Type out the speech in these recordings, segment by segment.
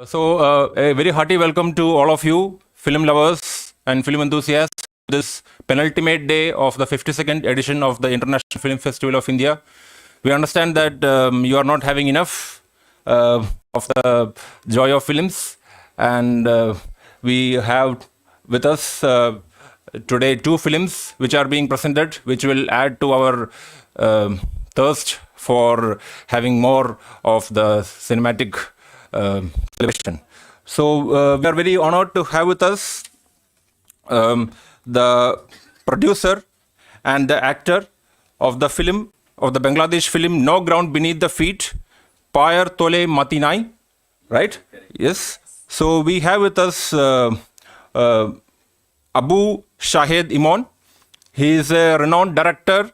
A very hearty welcome to all of you, film lovers and film enthusiasts, this penultimate day of the 52nd edition of the International Film Festival of India. We understand that you are not having enough of the joy of films, and we have with us today two films which are being presented, which will add to our thirst for having more of the cinematic celebration. So we are very honored to have with us the producer and the actor of the film, of the Bangladesh film No Ground Beneath the Feet, Payar Tole Matinai, right? Yes. So we have with us Abu Shahed Imon. He is a renowned director,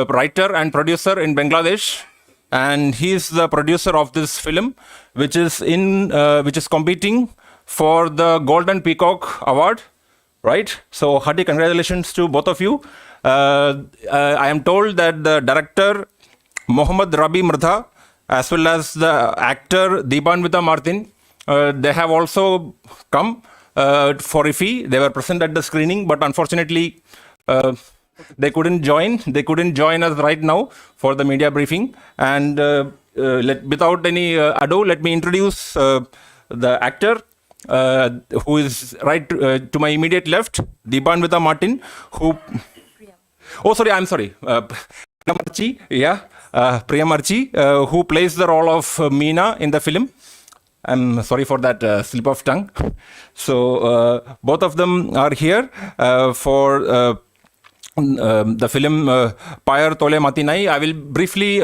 writer and producer in Bangladesh, and he is the producer of this film, which is competing for the Golden Peacock Award, right? So hearty congratulations to both of you. I am told that the director Mohammad Rabi Mrdha, as well as the actor Deepanvita Martin, they have also come for IFFI. They were present at the screening, but unfortunately they couldn't join. They couldn't join us right now for the media briefing. And without any ado, let me introduce the actor who is right to my immediate left, Deepanvita Martin, who... Oh, sorry, I'm sorry. Priyamarchi, yeah. Priyamarchi, who plays the role of Meena in the film. I'm sorry for that slip of tongue. So both of them are here for the film Payar Tole Matinai. I will briefly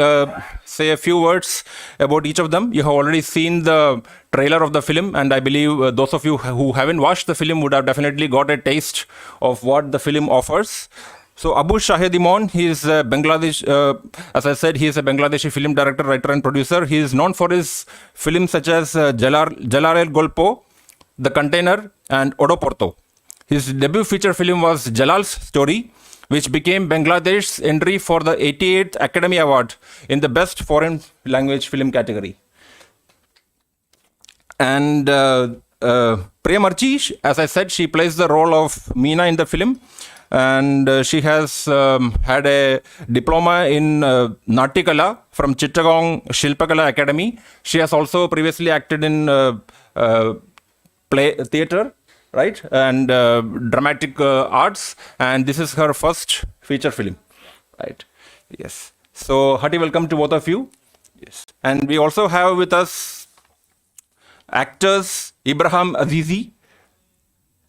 say a few words about each of them. You have already seen the trailer of the film, and I believe those of you who haven't watched the film would have definitely got a taste of what the film offers. So Abu Shahed Imon, he is a Bangladesh, as I said, he is a Bangladeshi film director, writer and producer. He is known for his films such as Jalar El Golpo, The Container and Odoporto. His debut feature film was Jalal's Story, which became Bangladesh's entry for the 88th Academy Award in the Best Foreign Language Film category. And Priyamarchi, as I said, she plays the role of Meena in the film. And she has had a diploma in Natikala from Chittagong Shilpakala Academy. She has also previously acted in theatre, right, and dramatic arts, and this is her first feature film, right? Yes. So hearty welcome to both of you. Yes. And we also have with us actors Ibrahimovici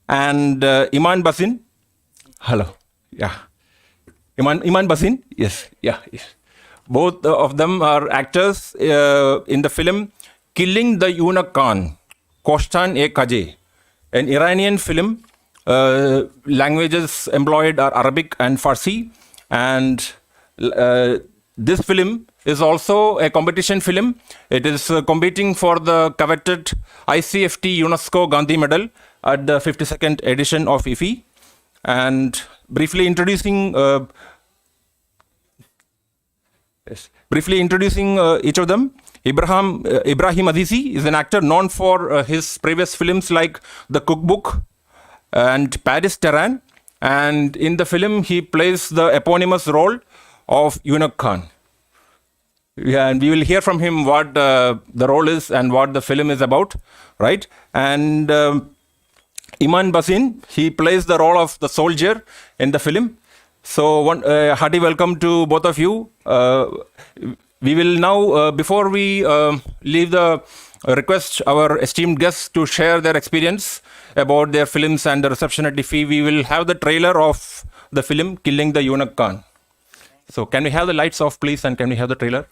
and Iman Basin. Hello. Yeah. Iman Basin. Yes. Yeah. Yes. Both of them are actors in the film Killing the Eunuch Khan, Kostan-e-Kaje, an Iranian film. Languages employed are Arabic and Farsi. And this film is also a competition film. It is competing for the coveted ICFT-UNESCO Gandhi medal at the 52nd edition of IFFI. And briefly introducing each of them, Ibrahimovici is an actor known for his previous films like The Cookbook and Paris, Tehran. And in the film, he plays the eponymous role of Eunuch Khan. Yeah, and we will hear from him what the role is and what the film is about, right? And Iman Basin, he plays the role of the soldier in the film. So hearty welcome to both of you. We will now, before we leave the request our esteemed guests to share their experience about their films and the reception at IFFI, we will have the trailer of the film Killing the Eunuch Khan. So can we have the lights off, please, and can we have the trailer?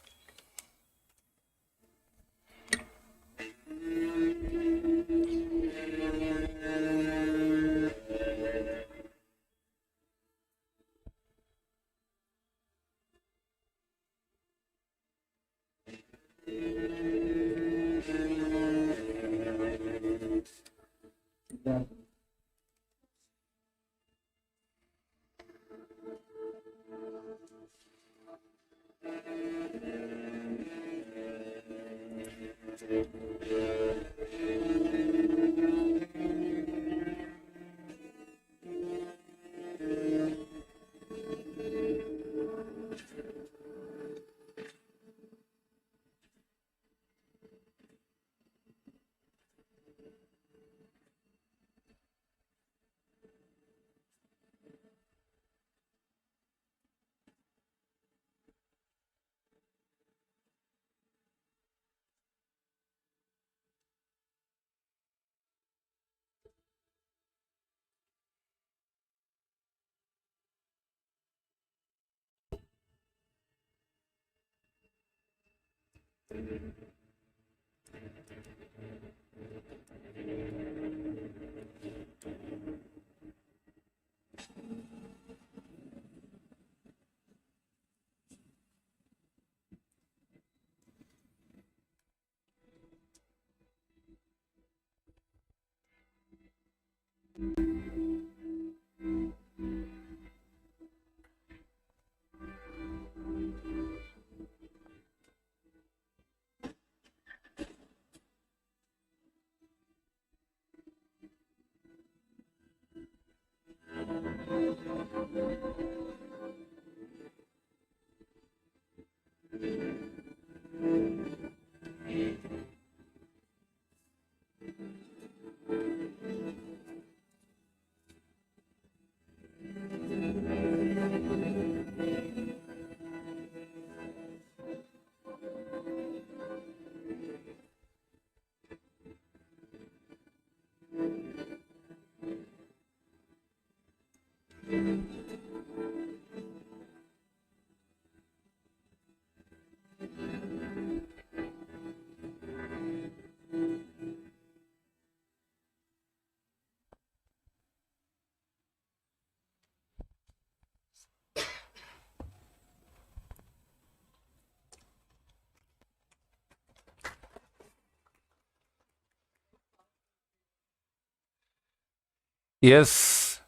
Yes,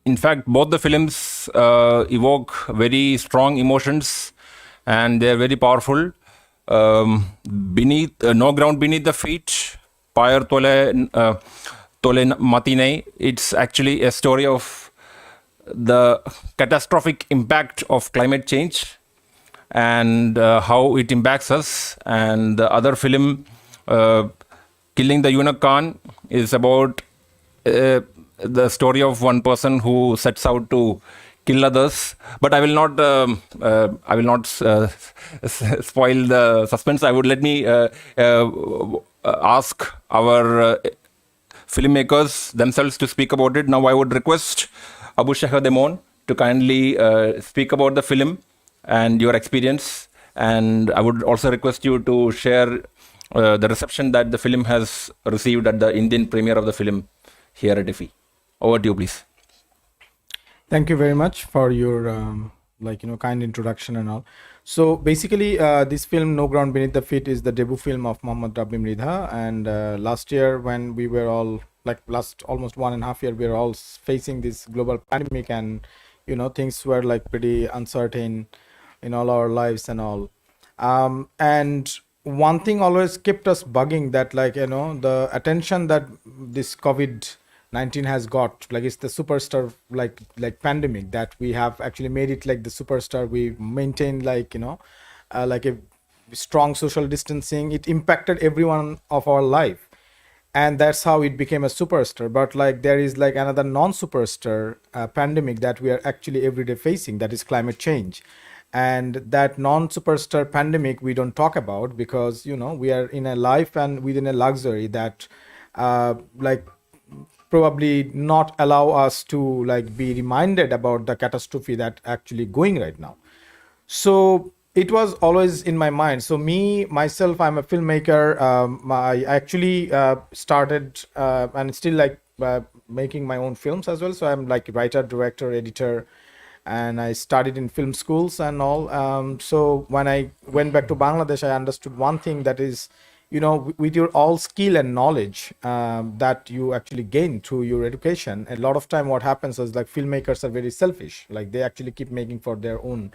in fact, both the films evoke very strong emotions, and they're very powerful. Beneath, no ground beneath the feet, Pyre Tole Matine. It's actually a story of the catastrophic impact of climate change and how it impacts us. And the other film, Killing the Eunuch Khan, is about the story of one person who sets out to kill others. But I will not. I will not spoil the suspense. I would let me ask our filmmakers themselves to speak about it. Now, I would request Abu Shahar Demon to kindly speak about the film and your experience. And I would also request you to share the reception that the film has received at the Indian premiere of the film here at IFFI. Over to you, please. Thank you very much for your kind introduction and all. So basically, this film No Ground Beneath the Feet is the debut film of Mohammad Rabbi Mridha. And last year, when we were all last almost 1.5 years, we were all facing this global pandemic, and things were pretty uncertain in all our lives and all. And one thing always kept us bugging, that the attention that this COVID-19 has got, it's the superstar like pandemic, that we have actually made it like the superstar. We maintain a strong social distancing. It impacted everyone of our life, and that's how it became a superstar. But there is another non-superstar pandemic that we are actually every day facing, that is climate change. And that non-superstar pandemic we don't talk about, because we are in a life and within a luxury that probably not allow us to be reminded about the catastrophe that actually going right now. So it was always in my mind. So myself, I'm a filmmaker. I actually started and still making my own films as well. So I'm writer, director, editor, and I studied in film schools and all. So when I went back to Bangladesh, I understood one thing, that is, with your all skill and knowledge that you actually gain through your education, a lot of time what happens is filmmakers are very selfish. They actually keep making for their own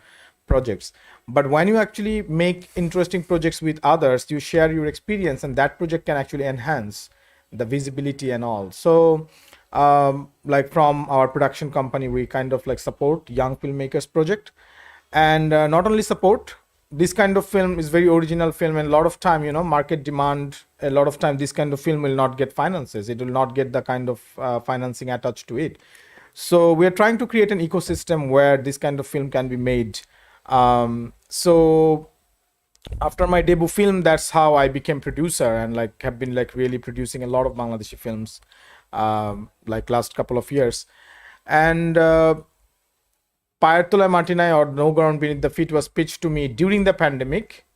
projects. But when you actually make interesting projects with others, you share your experience, and that project can actually enhance the visibility and all. So from our production company, we kind of support young filmmakers project. And not only support, this kind of film is very original film, and a lot of time market demand, a lot of time this kind of film will not get finances. It will not get the kind of financing attached to it. So we are trying to create an ecosystem where this kind of film can be made. So after my debut film, that's how I became producer, and have been really producing a lot of Bangladeshi films last couple of years. And Pyre Tole Matine, or No Ground Beneath the Feet, was pitched to me during the pandemic.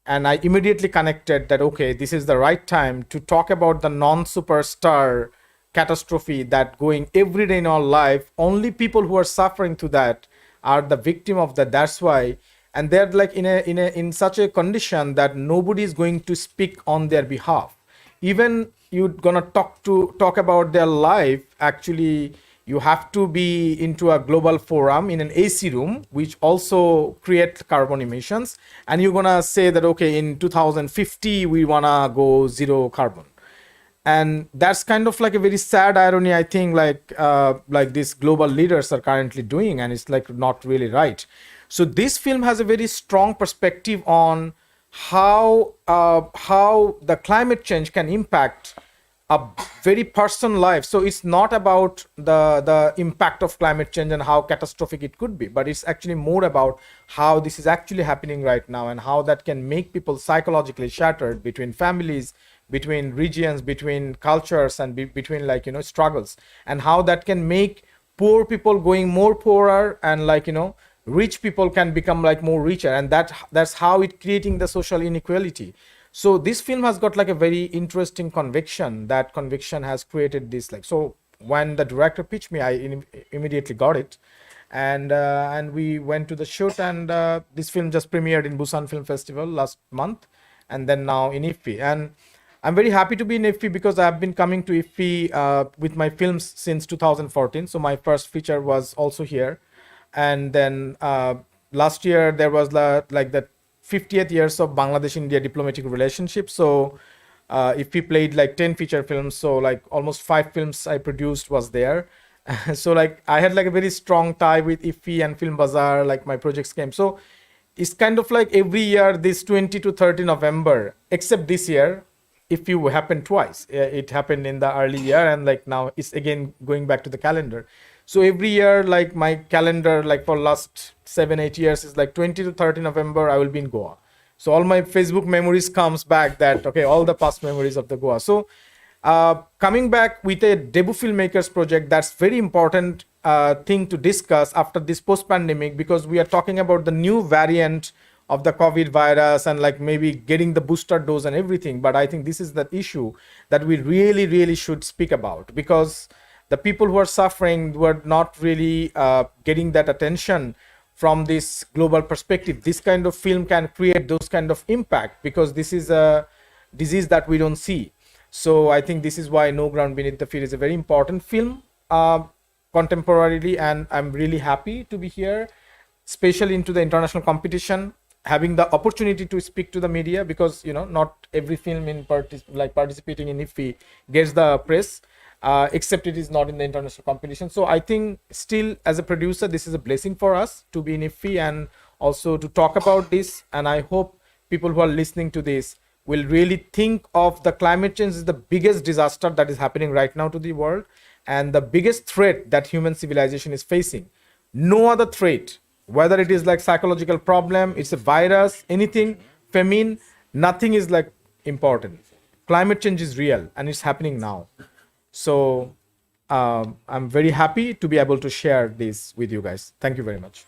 And I immediately connected that, okay, this is the right time to talk about the non-superstar catastrophe that going every day in our life. Only people who are suffering to that are the victim of that. That's why, and they're like in such a condition that nobody is going to speak on their behalf. Even you're gonna talk about their life, actually you have to be into a global forum in an AC room, which also create carbon emissions, and you're gonna say that, okay, in 2050 we wanna go zero carbon. And that's kind of like a very sad irony, I think, like these global leaders are currently doing, and it's like not really right. So this film has a very strong perspective on how the climate change can impact a very personal life. So it's not about the impact of climate change and how catastrophic it could be, but it's actually more about how this is actually happening right now, and how that can make people psychologically shattered between families, between regions, between cultures, and between struggles, and how that can make poor people going more poorer, and rich people can become more richer, and that's how it creating the social inequality. So this film has got a very interesting conviction. That conviction has created this so when the director pitched me, I immediately got it, and we went to the shoot, and this film just premiered in Busan Film Festival last month, and then now in IFFI. And I'm very happy to be in IFFI because I've been coming to IFFI with my films since 2014. So my first feature was also here. And then last year there was the 50th years of Bangladesh-India diplomatic relationship. So IFFI played 10 feature films. So almost 5 films I produced was there. So I had a very strong tie with IFFI and Film Bazaar, my projects came. So it's kind of every year, this 20 to 30 November, except this year, IFFI happened twice. It happened in the early year, and now it's again going back to the calendar. So every year, my calendar, for last 7-8 years is 20 to 30 November, I will be in Goa. So all my Facebook memories comes back that, okay, all the past memories of the Goa. So coming back with a debut filmmakers project, that's very important thing to discuss after this post-pandemic, because we are talking about the new variant of the COVID virus, and maybe getting the booster dose and everything. But I think this is the issue that we really, really should speak about, because the people who are suffering were not really getting that attention from this global perspective. This kind of film can create those kind of impact, because this is a disease that we don't see. So I think this is why No Ground Beneath the Feet is a very important film contemporarily, and I'm really happy to be here, especially into the international competition, having the opportunity to speak to the media, because not every film in participating in IFFI gets the press, except it is not in the international competition. So I think still, as a producer, this is a blessing for us to be in IFFI and also to talk about this. And I hope people who are listening to this will really think of the climate change as the biggest disaster that is happening right now to the world, and the biggest threat that human civilization is facing. No other threat, whether it is psychological problem, it's a virus, anything, famine, nothing is important. Climate change is real, and it's happening now. So I'm very happy to be able to share this with you guys. Thank you very much.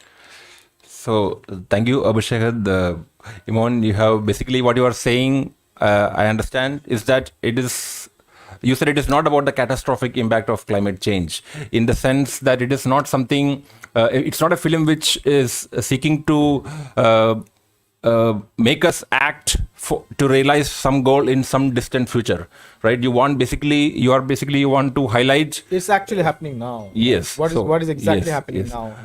So thank you, Abhishek. Imon, you have basically what you are saying, I understand, is that you said it is not about the catastrophic impact of climate change, in the sense that it is not something, it's not a film which is seeking to make us act to realize some goal in some distant future, right? You want to highlight. It's actually happening now. Yes. What is exactly happening now?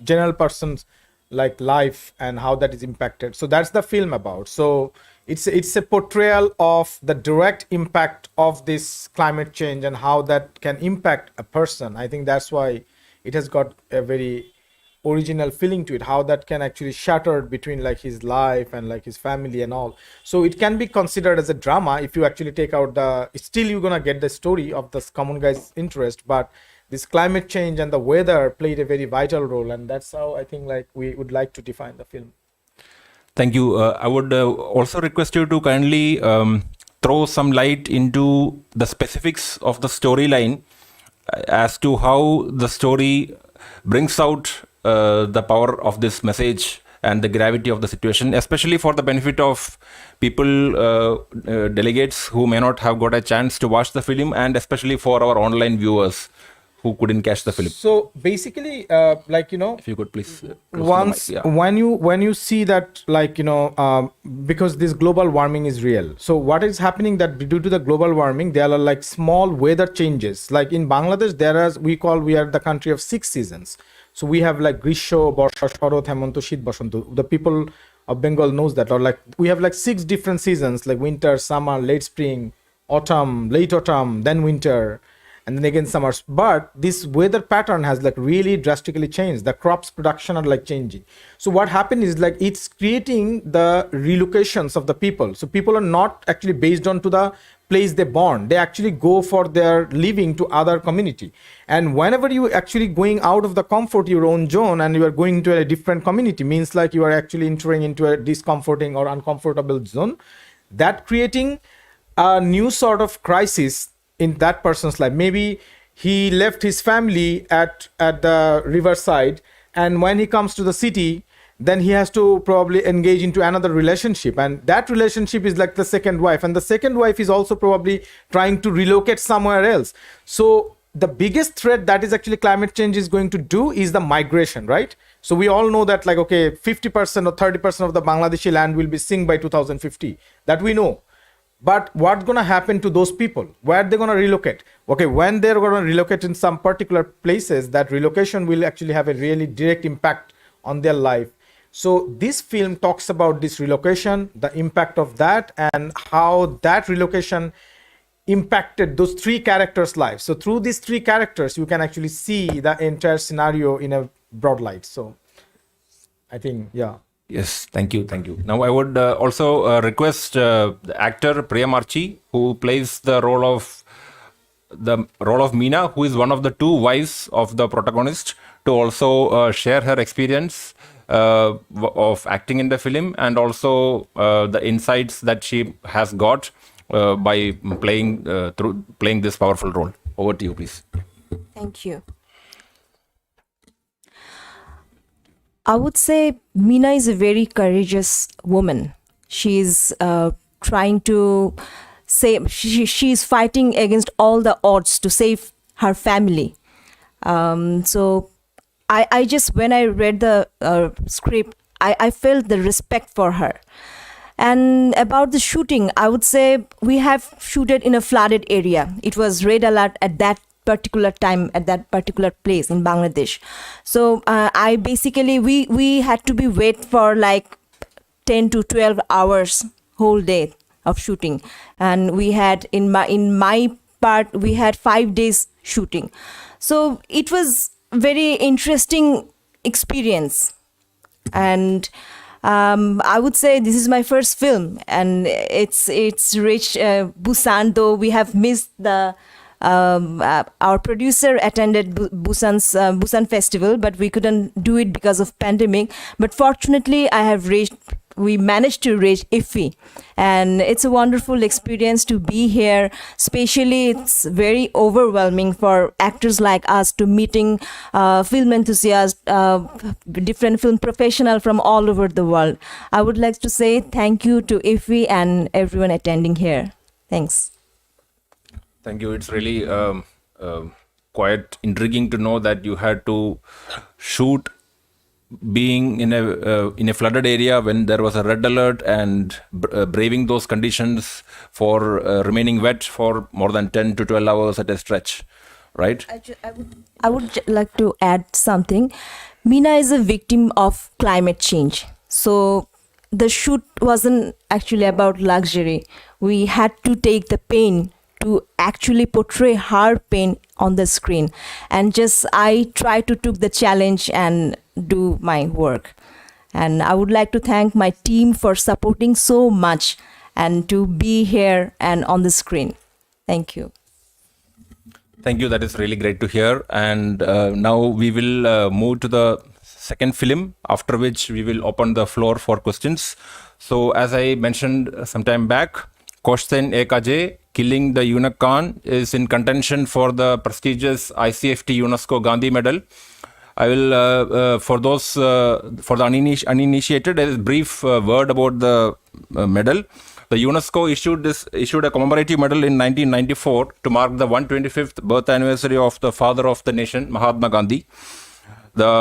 General person's life and how that is impacted. So that's the film about. So it's a portrayal of the direct impact of this climate change and how that can impact a person. I think that's why it has got a very original feeling to it, how that can actually shatter between his life and his family and all. So it can be considered as a drama if you actually take out still you're gonna get the story of this common guy's interest, but this climate change and the weather played a very vital role, and that's how I think we would like to define the film. Thank you. I would also request you to kindly throw some light into the specifics of the storyline as to how the story brings out the power of this message and the gravity of the situation, especially for the benefit of people, delegates who may not have got a chance to watch the film, and especially for our online viewers who couldn't catch the film. So basically, If you could please close to the once mic, yeah. when you see that, because this global warming is real, so what is happening that due to the global warming there are like small weather changes. Like in Bangladesh, we are the country of 6 seasons. So we have like Grisho, Borsha, Sharot, Hemant, Shit, Basant. The people of Bengal knows that, or like we have like 6 different seasons, like winter, summer, late spring, autumn, late autumn, then winter, and then again summers. But this weather pattern has like really drastically changed. The crops production are like changing. So what happened is like it's creating the relocations of the people. So people are not actually based on to the place they born. They actually go for their living to other community. And whenever you actually going out of the comfort your own zone and you are going to a different community, means like you are actually entering into a discomforting or uncomfortable zone, that creating a new sort of crisis in that person's life. Maybe he left his family at the riverside, and when he comes to the city, then he has to probably engage into another relationship, and that relationship is like the second wife, and the second wife is also probably trying to relocate somewhere else. So the biggest threat that is actually climate change is going to do is the migration, right? So we all know that like, okay, 50% or 30% of the Bangladeshi land will be sink by 2050, that we know. But what's going to happen to those people? Where they're going to relocate? Okay, when they're going to relocate in some particular places, that relocation will actually have a really direct impact on their life. So this film talks about this relocation, the impact of that, and how that relocation impacted those 3 characters' lives. So through these 3 characters, you can actually see the entire scenario in a broad light. So I think, yeah. Yes, thank you. Now I would also request the actor Priya Marchi, who plays the role of Meena, who is one of the 2 wives of the protagonist, to also share her experience of acting in the film, and also the insights that she has got by playing this powerful role. Over to you, please. Thank you. I would say Meena is a very courageous woman. She's trying to save, she's fighting against all the odds to save her family. So I just, when I read the script, I felt the respect for her. And about the shooting, I would say we have shooted in a flooded area. It was red alert at that particular time, at that particular place in Bangladesh. So I basically, we had to be wait for like 10 to 12 hours whole day of shooting. And we had, in my part, we had 5 days shooting. So it was very interesting experience. And I would say this is my first film, and it's reached Busan, though we have missed the our producer attended Busan's Busan festival, but we couldn't do it because of pandemic. But fortunately, we managed to reach IFFI, and it's a wonderful experience to be here. Especially, it's very overwhelming for actors like us to meeting film enthusiasts, different film professionals from all over the world. I would like to say thank you to IFFI and everyone attending here. Thanks. Thank you. It's really quite intriguing to know that you had to shoot being in a flooded area when there was a red alert, and braving those conditions for remaining wet for more than 10 to 12 hours at a stretch, right? I would like to add something. Meena is a victim of climate change. So the shoot wasn't actually about luxury. We had to take the pain to actually portray her pain on the screen, and just I try to take the challenge and do my work. And I would like to thank my team for supporting so much and to be here and on the screen. Thank you. Thank you. That is really great to hear. And now we will move to the second film, after which we will open the floor for questions. So as I mentioned some time back, Question Ekaje, Killing the Eunuch Khan, is in contention for the prestigious ICFT-UNESCO Gandhi Medal. I will, for those, for the uninitiated, a brief word about the medal. The UNESCO issued a commemorative medal in 1994 to mark the 125th birth anniversary of the father of the nation, Mahatma Gandhi, the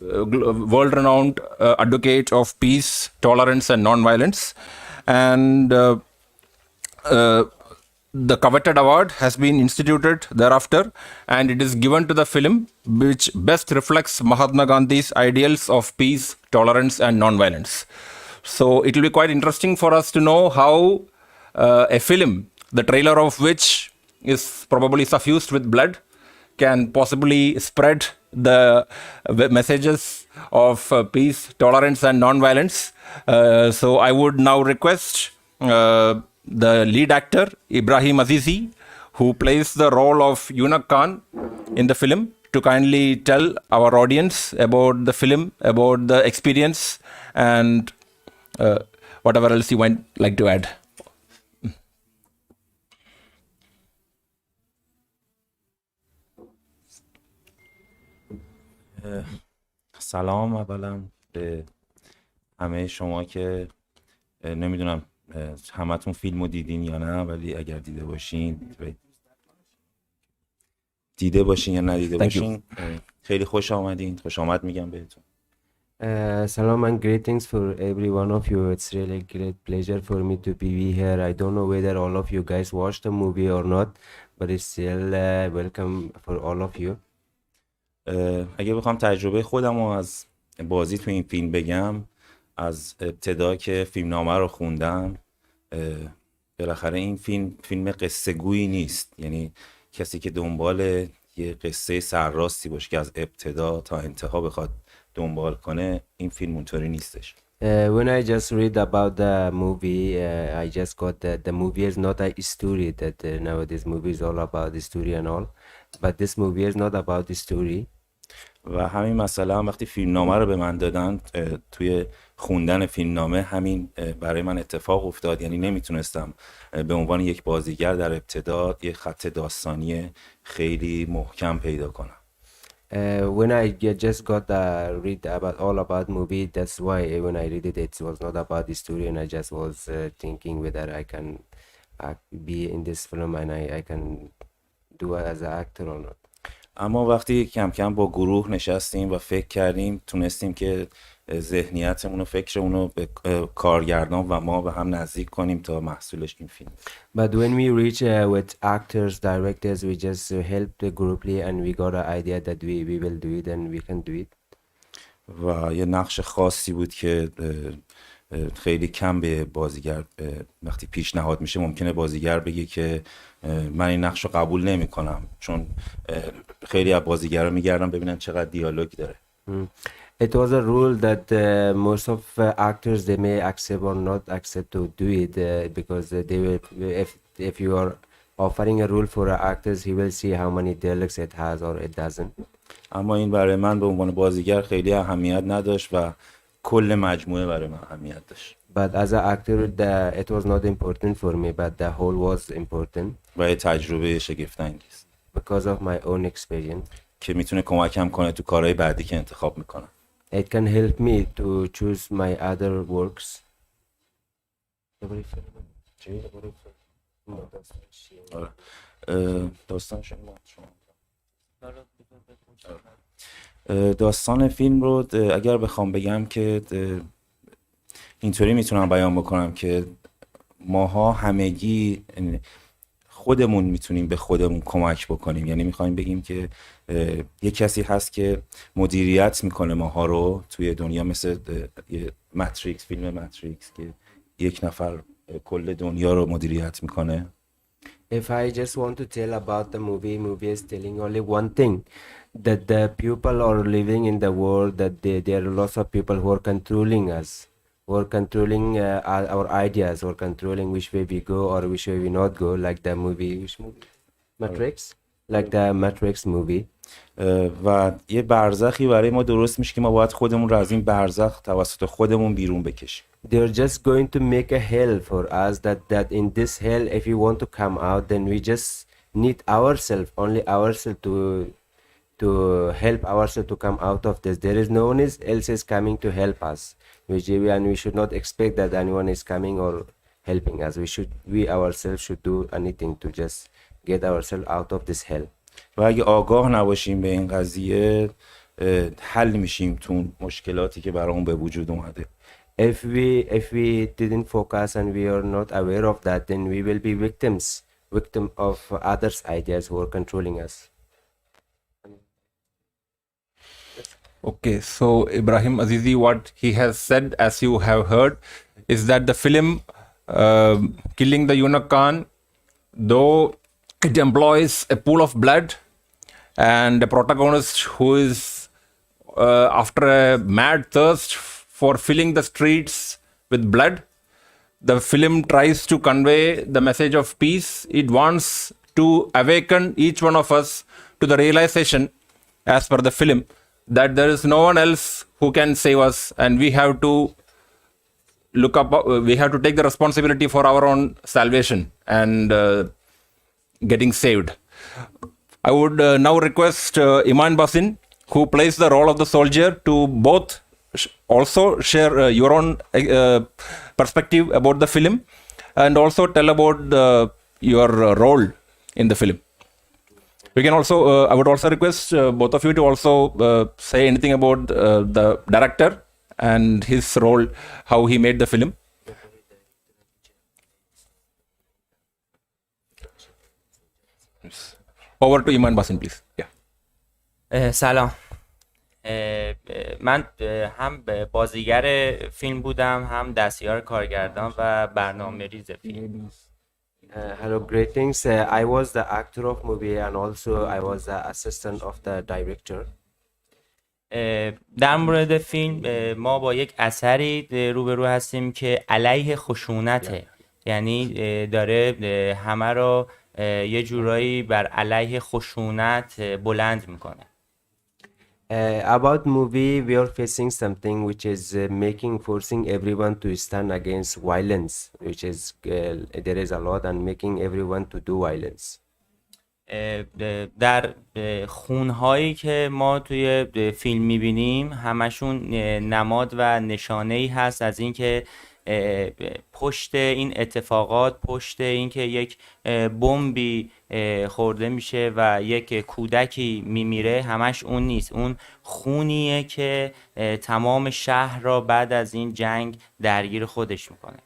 world-renowned advocate of peace, tolerance, and non-violence. And the coveted award has been instituted thereafter, and it is given to the film which best reflects Mahatma Gandhi's ideals of peace, tolerance, and non-violence. So it will be quite interesting for us to know how a film, the trailer of which is probably suffused with blood, can possibly spread the messages of peace, tolerance, and non-violence. So I would now request the lead actor, Ibrahimovici, who plays the role of Eunuch Khan in the film, to kindly tell our audience about the film, about the experience, and whatever else you might like to add. سلام اولا به همه شما که نمیدونم همتون فیلمو دیدین یا نه، ولی اگر دیده باشین یا ندیده باشین خیلی خوش آمدین. خوش آمد میگم بهتون. Salam and greetings for every one of you. It's really great pleasure for me to be here. I don't know whether all of you guys watched the movie or not, but it's still welcome for all of you. اگه بخوام تجربه خودم رو از بازی تو این فیلم بگم، از ابتدا که فیلمنامه رو خوندم، بالاخره این فیلم قصه گویی نیست. یعنی کسی که دنبال یه قصه سرراستی باشه که از ابتدا تا انتها بخواد دنبال کنه، این فیلم اونطوری نیستش. When I just read about the movie, I just got that the movie is not a story, that nowadays movie is all about the story and all, but this movie is not about the story. و همین مسئله هم وقتی فیلمنامه رو به من دادن، توی خوندن فیلمنامه همین برای من اتفاق افتاد. یعنی نمیتونستم به عنوان یک بازیگر در ابتدا یک خط داستانی خیلی محکم پیدا کنم. When I just got read about all about movie, that's why when I read it, it was not about the story, and I just was thinking whether I can be in this film and I can do it as an actor or not. اما وقتی کم کم با گروه نشستیم و فکر کردیم، تونستیم که ذهنیتمون و فکرمون رو به کارگردان و ما به هم نزدیک کنیم تا محصولش این فیلم. But when we reach with actors, directors, we just helped the grouply and we got an idea that we will do it and we can do it. و یه نقش خاصی بود که خیلی کم به بازیگر وقتی پیشنهاد میشه ممکنه بازیگر بگه که من این نقش رو قبول نمی کنم، چون خیلی از بازیگرا میگردن ببینن چقدر دیالوگ داره. It was a rule that most of actors they may accept or not accept to do it because they will, if you are offering a role for actors, he will see how many dialogues it has or it doesn't. اما این برای من به عنوان بازیگر خیلی اهمیت نداشت و کل مجموعه برای من اهمیت داشت. But as an actor, it was not important for me, but the whole was important. و یه تجربه شگفت‌انگیز. Because of my own experience. که میتونه کمکم کنه تو کارهای بعدی که انتخاب میکنم. It can help me to choose my other works. داستان فیلم رو اگر بخوام بگم که اینطوری میتونم بیان بکنم که ماها همگی خودمون میتونیم به خودمون کمک بکنیم. یعنی میخوایم بگیم که یه کسی هست که مدیریت میکنه ماها رو توی دنیا، مثل یه ماتریکس، فیلم ماتریکس که یک نفر کل دنیا رو مدیریت میکنه. If I just want to tell about the movie is telling only one thing, that the people are living in the world, that there are lots of people who are controlling us, who are controlling our ideas, or controlling which way we go or which way we not go, like the movie, which movie? Matrix? Like the Matrix movie. و یه برزخی برای ما درست میشه که ما باید خودمون رو از این برزخ توسط خودمون بیرون بکشیم. They're just going to make a hell for us, that in this hell if we want to come out then we just need ourselves, only ourselves to help ourselves to come out of this. There is no one else is coming to help us, and we should not expect that anyone is coming or helping us. We ourselves should do anything to just get ourselves out of this hell. و اگه آگاه نباشیم به این قضیه حل میشیم تو اون مشکلاتی که برامون به وجود اومده. If we didn't focus and we are not aware of that, then we will be victim of others' ideas who are controlling us. Okay, so Ibrahim Azizi, what he has said, as you have heard, is that the film Killing the Eunuch Khan, though it employs a pool of blood and a protagonist who is after a mad thirst for filling the streets with blood, the film tries to convey the message of peace. It wants to awaken each one of us to the realization, as per the film, that there is no one else who can save us, and we have to take the responsibility for our own salvation and getting saved. I would now request Iman Basin, who plays the role of the soldier, to both also share your own perspective about the film and also tell about your role in the film. We can also, I would also request both of you to also say anything about the director and his role, how he made the film. Over to Iman Basin, please. Yeah. سلام. من هم بازیگر فیلم بودم، هم دستیار کارگردان و برنامه‌ریز فیلم. Hello, greetings. I was the actor of movie and also I was the assistant of the director. در مورد فیلم ما با یک اثری روبرو هستیم که علیه خشونته، یعنی داره همه رو یه جورایی بر علیه خشونت بلند میکنه. About movie, we are facing something which is forcing everyone to stand against violence, which is there is a lot and making everyone to do violence. در خونهایی که ما توی فیلم میبینیم همشون نماد و نشانه‌ای هست از اینکه پشت این اتفاقات، پشت اینکه یک بمبی خورده میشه و یک کودکی میمیره، همش اون نیست. اون خونیه که تمام شهر را بعد از این جنگ درگیر خودش میکنه.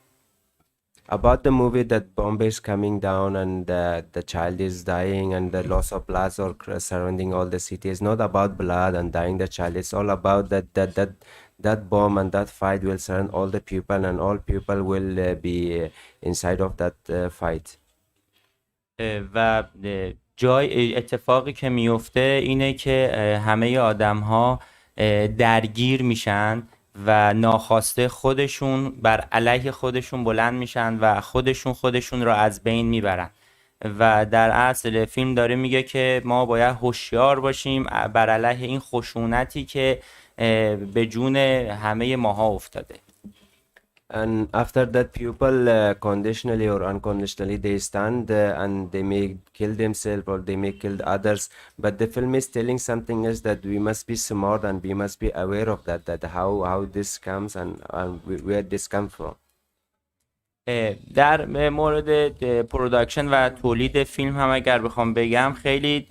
About the movie, that bomb is coming down and the child is dying and the loss of blood are surrounding all the city. It's not about blood and dying the child. It's all about that bomb and that fight will surround all the people and all people will be inside of that fight. و جای اتفاقی که میفته اینه که همه آدم ها درگیر میشن و ناخواسته خودشون بر علیه خودشون بلند میشن و خودشون را از بین میبرن. و در اصل فیلم داره میگه که ما باید هوشیار باشیم بر علیه این خشونتی که به جون همه ماها افتاده. And after that, people conditionally or unconditionally they stand and they may kill themselves or they may kill others. But the film is telling something else, that we must be smart and we must be aware of that how this comes and where this comes from. در مورد پروداکشن و تولید فیلم هم اگر بخوام بگم خیلی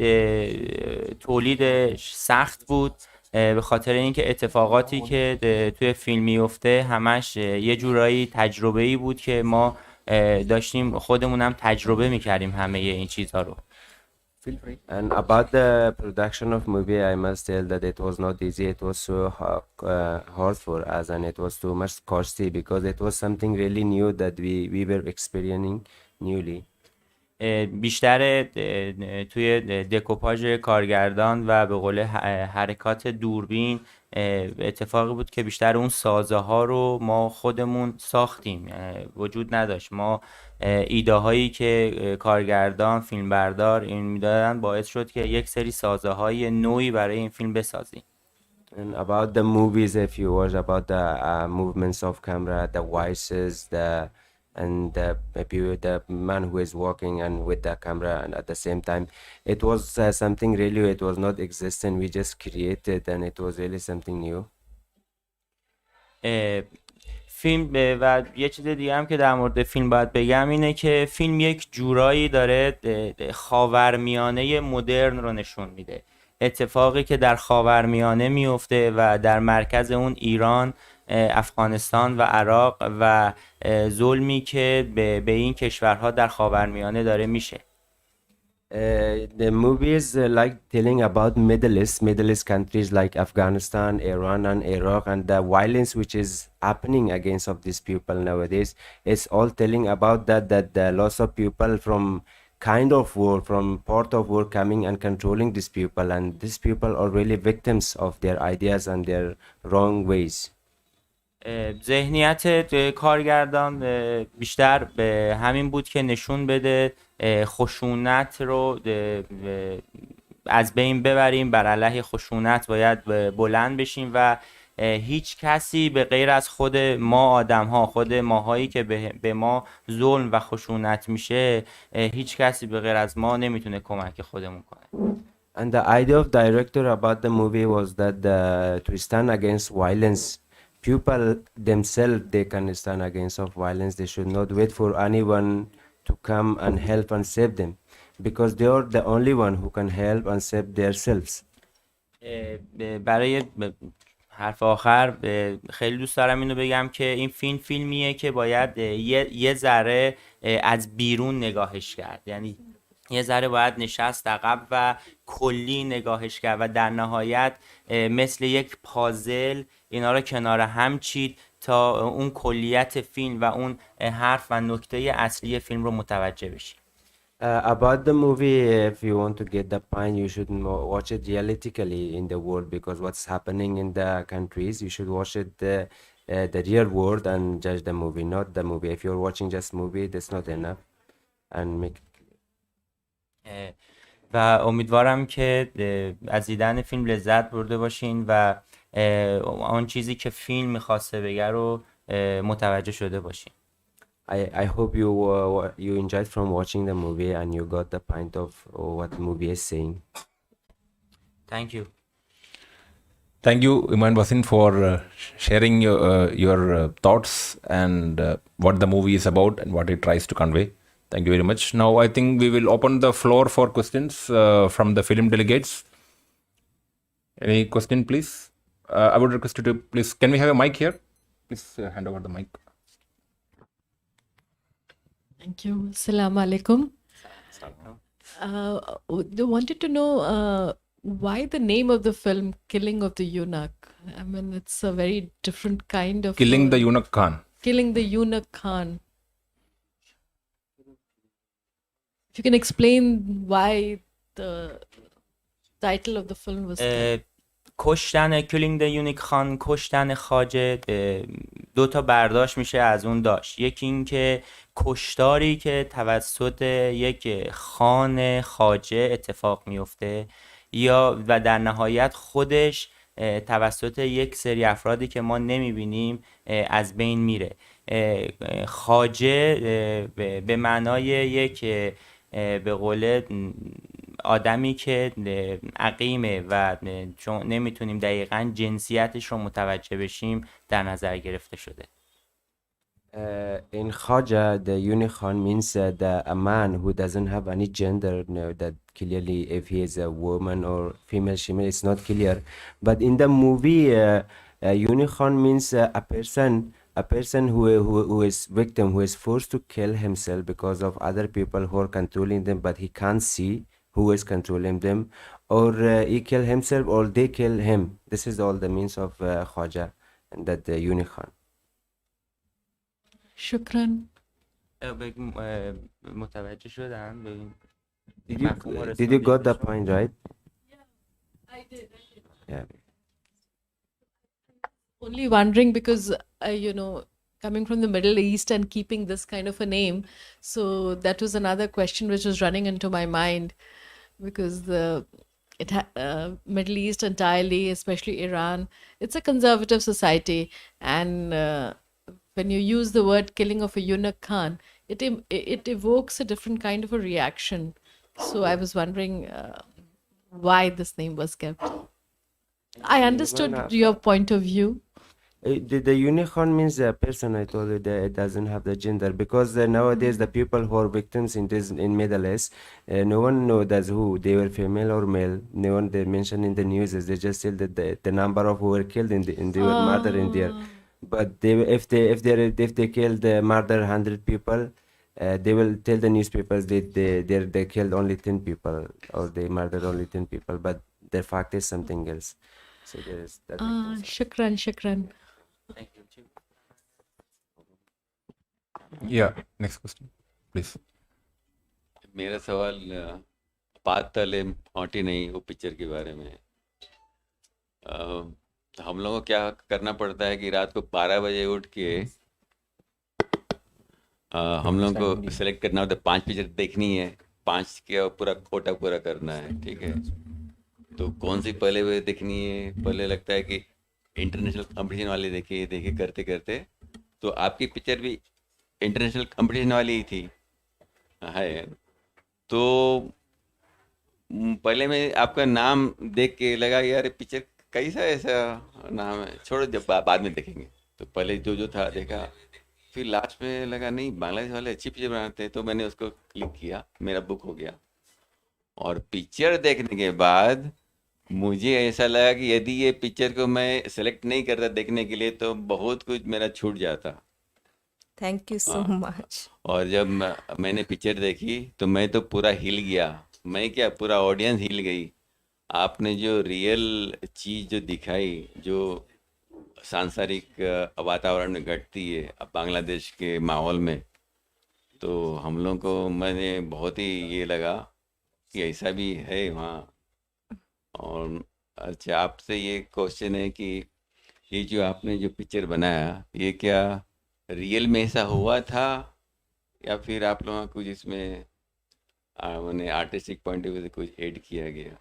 تولید سخت بود، به خاطر اینکه اتفاقاتی که توی فیلم میفته همش یه جورایی تجربه‌ای بود که ما داشتیم خودمونم تجربه میکردیم همه این چیزها رو. And about the production of movie, I must tell that it was not easy. It was so hard for us and it was too much costly because it was something really new that we were experiencing newly. بیشتر توی دکوپاژ کارگردان و به قول حرکات دوربین اتفاقی بود که بیشتر اون سازه ها رو ما خودمون ساختیم، وجود نداشت. ما ایده هایی که کارگردان، فیلمبردار این میدادن باعث شد که یک سری سازه های نوعی برای این فیلم بسازیم. And about the movies, if you watch about the movements of camera, the voices, and maybe the man who is walking and with the camera, and at the same time it was something really, it was not existent, we just created, and it was really something new. اه، فیلم و یه چیز دیگه هم که در مورد فیلم باید بگم اینه که فیلم یک جورایی داره خاورمیانه مدرن رو نشون میده. اتفاقی که در خاورمیانه میفته و در مرکز اون ایران، افغانستان و عراق و ظلمی که به این کشورها در خاورمیانه داره میشه. The movie is like telling about Middle East countries like Afghanistan, Iran, and Iraq, and the violence which is happening against of these people nowadays. It's all telling about that the loss of people from kind of war, from part of war coming and controlling these people, and these people are really victims of their ideas and their wrong ways. ذهنیت کارگردان بیشتر به همین بود که نشون بده خشونت رو از بین ببریم، بر علیه خشونت باید بلند بشیم و هیچ کسی به غیر از خود ما آدم ها، خود ماهایی که به ما ظلم و خشونت میشه، هیچ کسی به غیر از ما نمیتونه کمک خودمون کنه. And the idea of director about the movie was that to stand against violence, people themselves, they can stand against of violence. They should not wait for anyone to come and help and save them, because they are the only one who can help and save themselves. برای حرف آخر خیلی دوست دارم اینو بگم که این فیلمیه که باید یه ذره از بیرون نگاهش کرد، یعنی یه ذره باید نشست عقب و کلی نگاهش کرد و در نهایت مثل یک پازل اینا رو کنار هم چید تا اون کلیت فیلم و اون حرف و نکته اصلی فیلم رو متوجه بشیم. About the movie, if you want to get the point, you should watch it realistically in the world, because what's happening in the countries, you should watch it the real world and judge the movie, not the movie. If you're watching just movie, that's not enough. And make و امیدوارم که از دیدن فیلم لذت برده باشین و آن چیزی که فیلم میخواسته بگه رو متوجه شده باشین. I hope you enjoyed from watching the movie and you got the point of what the movie is saying. Thank you. Thank you, Iman Wasin, for sharing your thoughts and what the movie is about and what it tries to convey. Thank you very much. Now, I think we will open the floor for questions from the film delegates. Any question, please? I would request you to please, can we have a mic here? Please hand over the mic. Thank you. Assalamu alaikum. I wanted to know why the name of the film, Killing of the Eunuch. I mean, it's a very different kind of... Killing the Eunuch Khan. Killing the Eunuch Khan. If you can explain why the title of the film was... کشتن Killing the Eunuch Khan، کشتن خواجه، دو تا برداشت میشه از اون داشت. یکی این که کشتاری که توسط یک خان خواجه اتفاق میفته و در نهایت خودش توسط یک سری افرادی که ما نمیبینیم از بین میره. خواجه به معنای یک به قول آدمی که عقیمه و چون نمیتونیم دقیقاً جنسیتش رو متوجه بشیم در نظر گرفته شده. In Khaja, the Eunuch Khan means a man who doesn't have any gender. That clearly, if he is a woman or female, it's not clear. But in the movie, Eunuch Khan means a person who is victim, who is forced to kill himself because of other people who are controlling them, but he can't see who is controlling them, or he kill himself or they kill him. This is all the means of Khaja and that the Eunuch Khan. Shukran. متوجه شدن؟ Did you got the point right? Yeah, I did. Yeah. Only wondering because, coming from the Middle East and keeping this kind of a name, so that was another question which was running into my mind, because the Middle East entirely, especially Iran, it's a conservative society, and when you use the word killing of a eunuch Khan, it evokes a different kind of a reaction. So I was wondering why this name was kept. I understood your point of view. The unicorn means a person. I told you that it doesn't have the gender, because nowadays the people who are victims in Middle East, no one knows that's who they were, female or male. No one they mention in the news. They just tell that the number of who were killed they were murdered in there. But if they killed murder 100 people, they will tell the newspapers that they killed only 10 people or they murdered only 10 people. But the fact is something else. So there is that. Shukran. Yeah, next question, please. मेरा सवाल पात तले औटी नहीं वो picture के बारे में। हम लोगों को क्या करना पड़ता है कि रात को 12 बजे उठ के हम लोगों को सेलेक्ट करना होता है, 5 पिक्चर देखनी है, 5 के पूरा कोटा पूरा करना है, ठीक है। तो कौन सी पहले देखनी है? पहले लगता है कि इंटरनेशनल कंपटीशन वाली देखिए करते करते तो आपकी पिक्चर भी इंटरनेशनल कंपटीशन वाली ही थी है। तो पहले मैं आपका नाम देख के लगा यार पिक्चर कैसा ऐसा नाम है, छोड़ो जब बाद में देखेंगे। तो पहले जो था देखा, फिर लास्ट में लगा नहीं बांग्लादेश वाले अच्छी पिक्चर बनाते हैं, तो मैंने उसको क्लिक किया, मेरा बुक हो गया। और पिक्चर देखने के बाद मुझे ऐसा लगा कि यदि ये पिक्चर को मैं सेलेक्ट नहीं करता देखने के लिए तो बहुत कुछ मेरा छूट जाता। Thank you so much. और जब मैंने पिक्चर देखी तो मैं तो पूरा हिल गया, मैं क्या पूरा ऑडियंस हिल गई। आपने जो रियल चीज़ जो दिखाई, जो सांसारिक वातावरण में घटती है अब बांग्लादेश के माहौल में, तो हम लोग को मैंने बहुत ही ये लगा कि ऐसा भी है वहाँ। और अच्छा आपसे ये क्वेश्चन है कि ये जो आपने जो पिक्चर बनाया ये क्या रियल में ऐसा हुआ था या फिर आप लोगों को कुछ इसमें मैंने आर्टिस्टिक पॉइंट ऑफ व्यू से कुछ ऐड किया गया?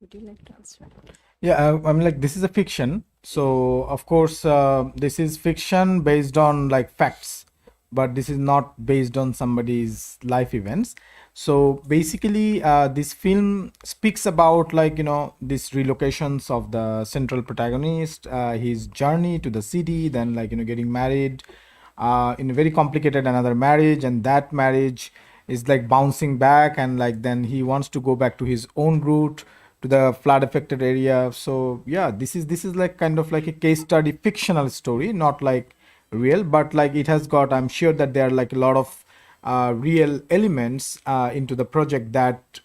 Would you like to answer? Yeah, I mean, like, this is a fiction. So, of course, this is fiction based on like facts, but this is not based on somebody's life events. So, basically, this film speaks about, like, these relocations of the central protagonist, his journey to the city, then, like, getting married, in a very complicated another marriage, and that marriage is like bouncing back, and like then he wants to go back to his own route, to the flood affected area. So yeah, this is like kind of like a case study fictional story, not like real, but like it has got, I'm sure that there are like a lot of real elements into the project that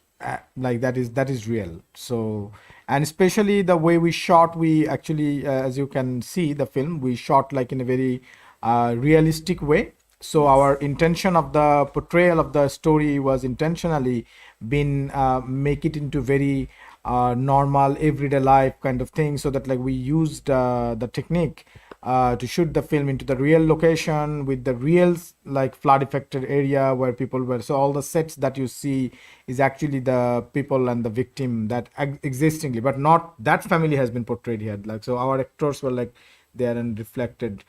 like that is real. So, and especially the way we shot, we actually as you can see the film, we shot like in a very realistic way. So our intention of the portrayal of the story was intentionally been make it into very normal everyday life kind of thing, so that like we used the technique to shoot the film into the real location with the real like flood affected area where people were. So all the sets that you see is actually the people and the victim that existingly, but not that family has been portrayed here. Like, so our actors were like there and reflected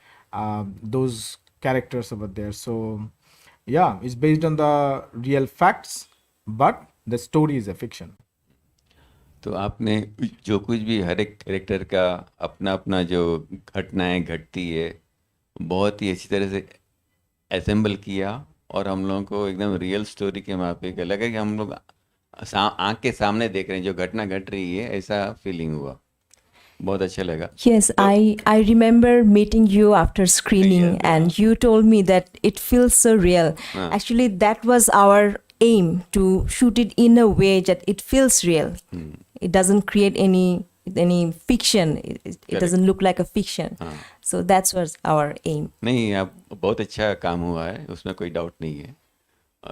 those characters over there. So yeah, it's based on the real facts, but the story is a fiction. तो आपने जो कुछ भी हर एक character का अपना अपना जो घटनाएं घटती है बहुत ही अच्छी तरह से असेंबल किया, और हम लोगों को एकदम रियल स्टोरी के माफिक लगा कि हम लोग आँख के सामने देख रहे हैं, जो घटना घट रही है, ऐसा फीलिंग हुआ। बहुत अच्छा लगा। Yes, I remember meeting you after screening, and you told me that it feels so real. Actually, that was our aim, to shoot it in a way that it feels real. It doesn't create any fiction. It doesn't look like a fiction. So that's was our aim. नहीं, आप बहुत अच्छा काम हुआ है, उसमें कोई doubt नहीं है।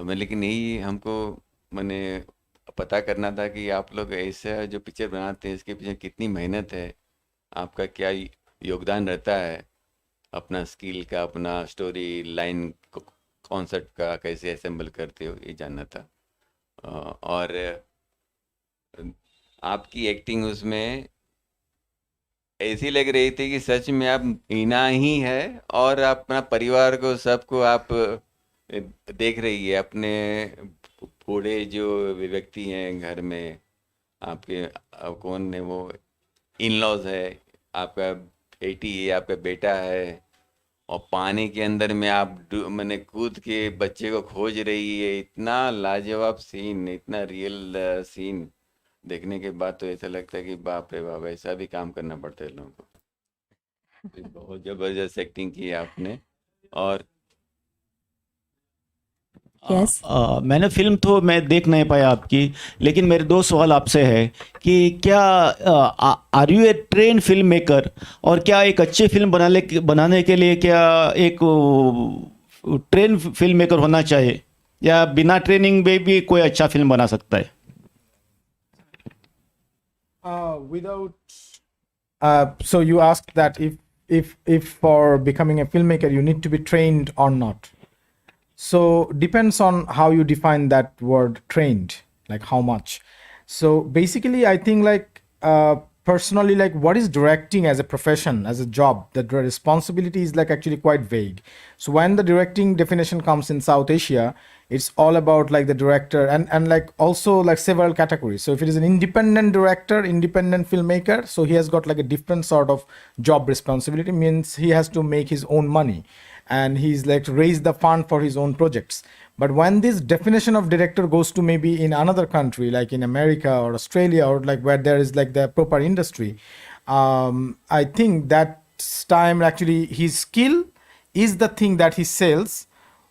मैं लेकिन यही हमको मैंने पता करना था कि आप लोग ऐसा जो पिक्चर बनाते हैं इसके पीछे कितनी मेहनत है, आपका क्या योगदान रहता है, अपना स्किल का, अपना स्टोरी लाइन कॉन्सेप्ट का कैसे असेंबल करते हो, ये जानना था। और आपकी एक्टिंग उसमें ऐसी लग रही थी कि सच में आप हीना ही है और अपना परिवार को सबको आप देख रही है, अपने बूढ़े जो व्यक्ति हैं घर में, आपके कौन है वो, इन लॉज है, आपका बेटी है, आपका बेटा है, और पानी के अंदर में आप मैंने कूद के बच्चे को खोज रही है। इतना लाजवाब सीन, इतना रियल सीन देखने के बाद तो ऐसा लगता है कि बाप रे बाप, ऐसा भी काम करना पड़ता है लोगों को। बहुत जबरदस्त एक्टिंग की है आपने। और Yes. मैंने फिल्म तो मैं देख नहीं पाया आपकी, लेकिन मेरे दो सवाल आपसे है कि क्या are you a train film maker, और क्या एक अच्छी फिल्म बनाने के लिए क्या एक ट्रेन फिल्म मेकर होना चाहिए, या बिना ट्रेनिंग में भी कोई अच्छा फिल्म बना सकता है? So you asked that if for becoming a filmmaker you need to be trained or not. So depends on how you define that word trained, like how much. So basically, I think like personally, like what is directing as a profession, as a job, the responsibility is like actually quite vague. So when the directing definition comes in South Asia, it's all about like the director and like also like several categories. So if it is an independent director, independent filmmaker, so he has got like a different sort of job responsibility, means he has to make his own money and he's like to raise the fund for his own projects. But when this definition of director goes to maybe in another country like in America or Australia, or like where there is like the proper industry, I think that time actually his skill is the thing that he sells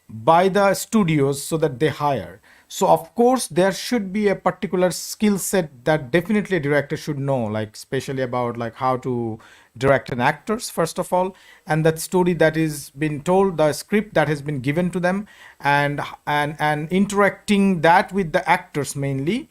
by the studios so that they hire. So of course there should be a particular skill set that definitely a director should know, like especially about like how to direct an actors first of all, and that story that is been told, the script that has been given to them, and interacting that with the actors mainly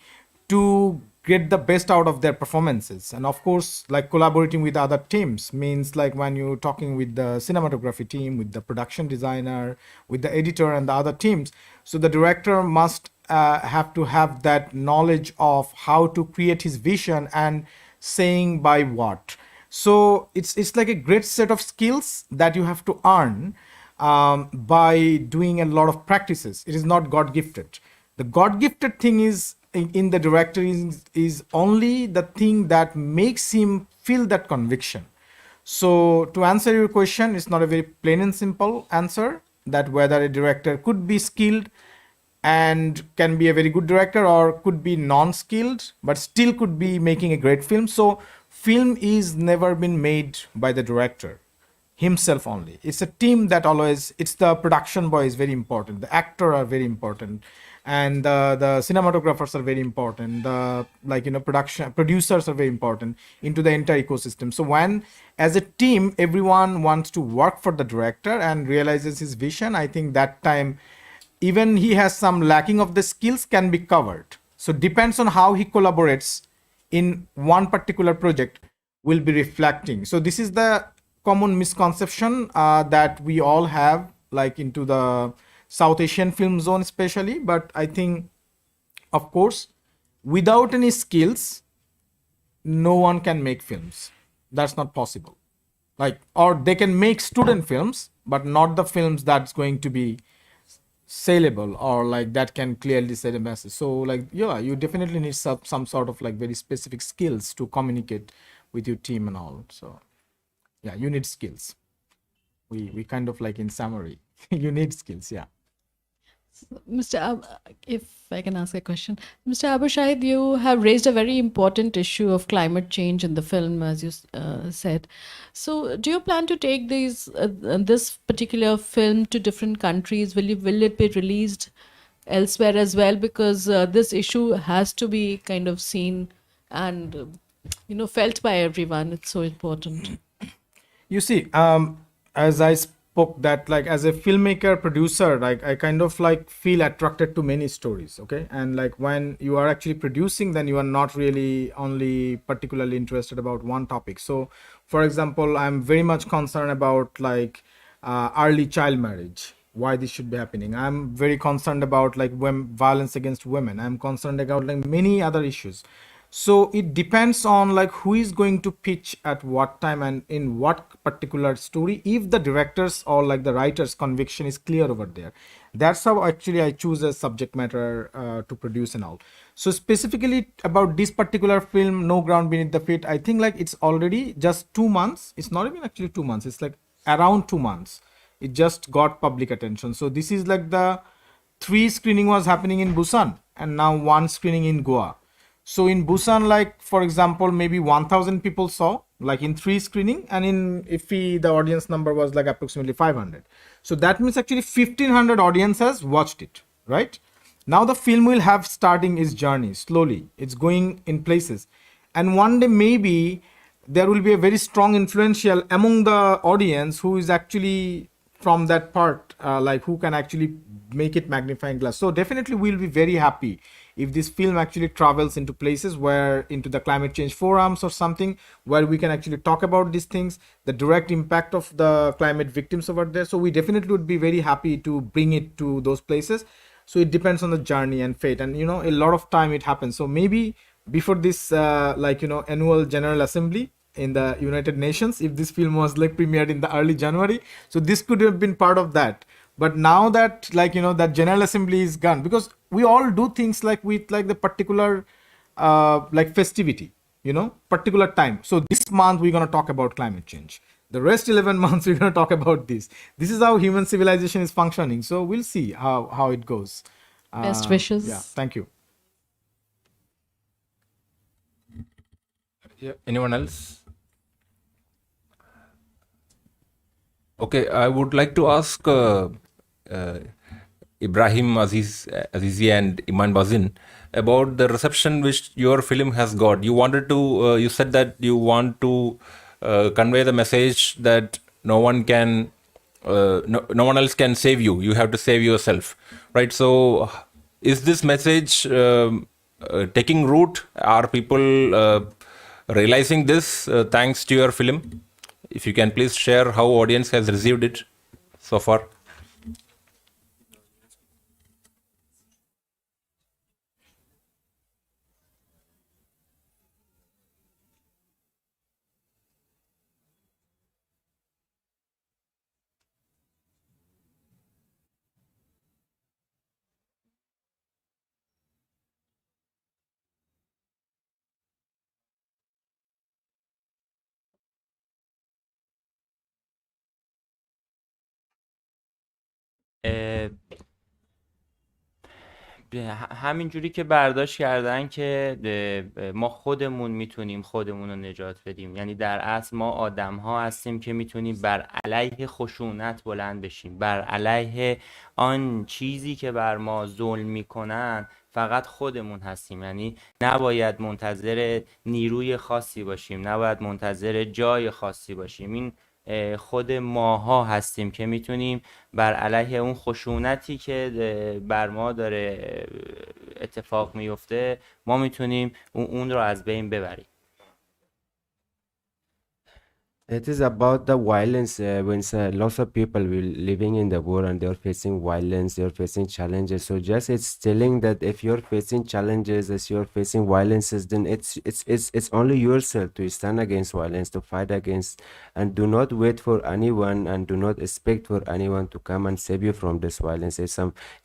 to get the best out of their performances. And of course like collaborating with other teams, means like when you're talking with the cinematography team, with the production designer, with the editor and the other teams, so the director must have to have that knowledge of how to create his vision and saying by what. So it's like a great set of skills that you have to earn by doing a lot of practices. It is not God gifted. The God gifted thing is in the director is only the thing that makes him feel that conviction. So to answer your question, it's not a very plain and simple answer that whether a director could be skilled and can be a very good director, or could be non-skilled but still could be making a great film. So film is never been made by the director himself only. It's a team that always, it's the production boy is very important, the actor are very important, and the cinematographers are very important, the like production producers are very important into the entire ecosystem. So when as a team everyone wants to work for the director and realizes his vision, I think that time even he has some lacking of the skills can be covered. So depends on how he collaborates in one particular project will be reflecting. So this is the common misconception that we all have like into the South Asian film zone especially. But I think of course without any skills no one can make films. That's not possible. Like, or they can make student films but not the films that's going to be saleable or like that can clearly say the message. So like yeah, you definitely need some sort of like very specific skills to communicate with your team and all. So yeah, you need skills. We kind of like in summary you need skills. Yeah. Mr. If I can ask a question, Mr. Abu Shahid, you have raised a very important issue of climate change in the film, as you said. So, do you plan to take this particular film to different countries? Will it be released elsewhere as well? Because this issue has to be kind of seen and felt by everyone. It's so important. You see, as I spoke that like as a filmmaker producer, like I kind of like feel attracted to many stories. Okay, and like when you are actually producing, then you are not really only particularly interested about one topic. So for example, I'm very much concerned about like early child marriage, why this should be happening. I'm very concerned about like violence against women. I'm concerned about like many other issues. So it depends on like who is going to pitch at what time and in what particular story, if the directors or like the writers conviction is clear over there. That's how actually I choose a subject matter to produce and all. So specifically about this particular film, No Ground Beneath the Feet, I think like it's already just 2 months. It's not even actually 2 months, it's like around 2 months it just got public attention. So this is like the 3 screening was happening in Busan and now 1 screening in Goa. So in Busan, like for example, maybe 1,000 people saw, like in 3 screening, and in IFFI the audience number was like approximately 500. So that means actually 1,500 audience has watched it, right? Now the film will have starting its journey slowly. It's going in places, and one day maybe there will be a very strong influential among the audience who is actually from that part, like who can actually make it magnifying glass. So definitely we'll be very happy if this film actually travels into places where into the climate change forums or something, where we can actually talk about these things, the direct impact of the climate victims over there. So we definitely would be very happy to bring it to those places. So it depends on the journey and fate, and you know, a lot of time it happens. So maybe before this like you know, annual general assembly in the United Nations, if this film was like premiered in the early January, so this could have been part of that. But now that like you know, that general assembly is gone, because we all do things like with like the particular like festivity, you know, particular time. So this month we're going to talk about climate change, the rest 11 months we're going to talk about this. This is how human civilization is functioning. So we'll see how it goes. Best wishes. Yeah, thank you. Yeah. Anyone else? Okay, I would like to ask Ibrahim Azizi and Iman Bazin about the reception which your film has got. You wanted to, you said that you want to convey the message that no one else can save you. You have to save yourself, right? So, is this message taking root? Are people realizing this thanks to your film? If you can please share how audience has received it so far. همین جوری که برداشت کردن که ما خودمون میتونیم خودمون رو نجات بدیم، یعنی در اصل ما آدم ها هستیم که میتونیم بر علیه خشونت بلند بشیم، بر علیه آن چیزی که بر ما ظلم میکنن فقط خودمون هستیم. یعنی نباید منتظر نیروی خاصی باشیم، نباید منتظر جای خاصی باشیم. این خود ماها هستیم که میتونیم بر علیه اون خشونتی که بر ما داره اتفاق میفته، ما میتونیم اون رو از بین ببریم. It is about the violence when lots of people will living in the world and they're facing violence, they're facing challenges. So just it's telling that if you're facing challenges, if you're facing violences, then it's only yourself to stand against violence, to fight against, and do not wait for anyone and do not expect for anyone to come and save you from this violence. If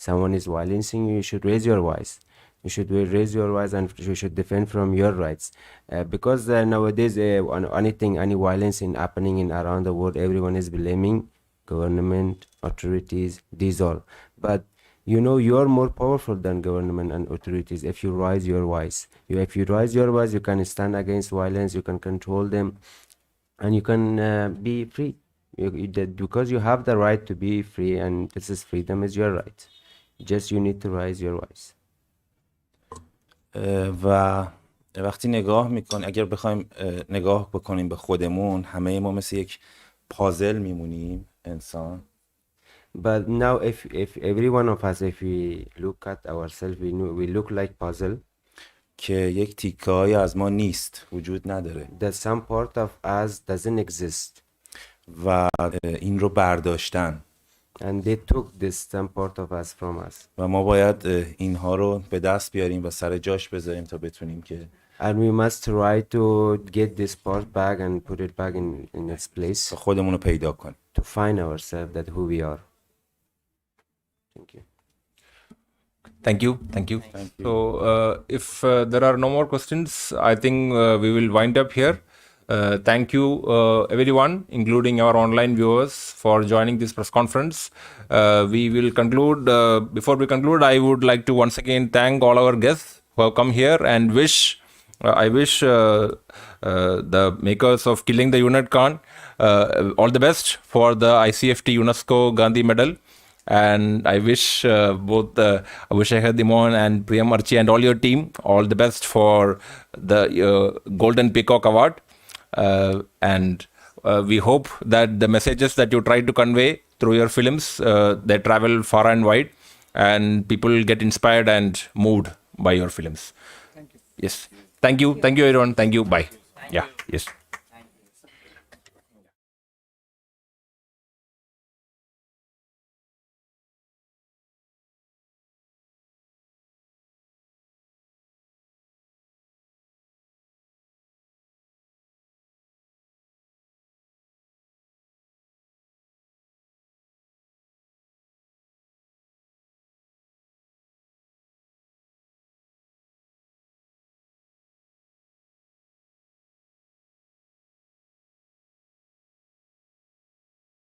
someone is violencing you, you should raise your voice. You should raise your voice and you should defend from your rights, because nowadays any violence happening in around the world, everyone is blaming government, authorities, these all. But you know, you are more powerful than government and authorities. If you raise your voice, if you raise your voice, you can stand against violence, you can control them, and you can be free. Because you have the right to be free, and this is freedom is your right. Just you need to raise your voice. و وقتی نگاه میکن، اگر بخوایم نگاه بکنیم به خودمون، همه ما مثل یک پازل میمونیم انسان. But now if every one of us, if we look at ourselves, we look like puzzle, که یک تیکه های از ما نیست، وجود نداره. that some part of us doesn't exist. و این رو برداشتن. And they took this some part of us from us. و ما باید اینها رو به دست بیاریم و سر جاش بذاریم تا بتونیم که and we must try to get this part back and put it back in its place خودمون رو پیدا کنیم. to find ourselves that who we are. Thank you. Thank you. Thank you. So, if there are no more questions, I think we will wind up here. Thank you, everyone, including our online viewers, for joining this press conference. We will conclude. Before we conclude, I would like to once again thank all our guests who have come here and wish. I wish the makers of Killing the Eunuch Khan all the best for the ICFT-UNESCO Gandhi Medal. And I wish both Abu Shahid Imon and Priyam Archi and all your team all the best for the Golden Peacock Award. And we hope that the messages that you try to convey through your films, they travel far and wide, and people get inspired and moved by your films. Thank you. Yes. Thank you. Thank you, everyone. Thank you. Bye. Yeah. Yes.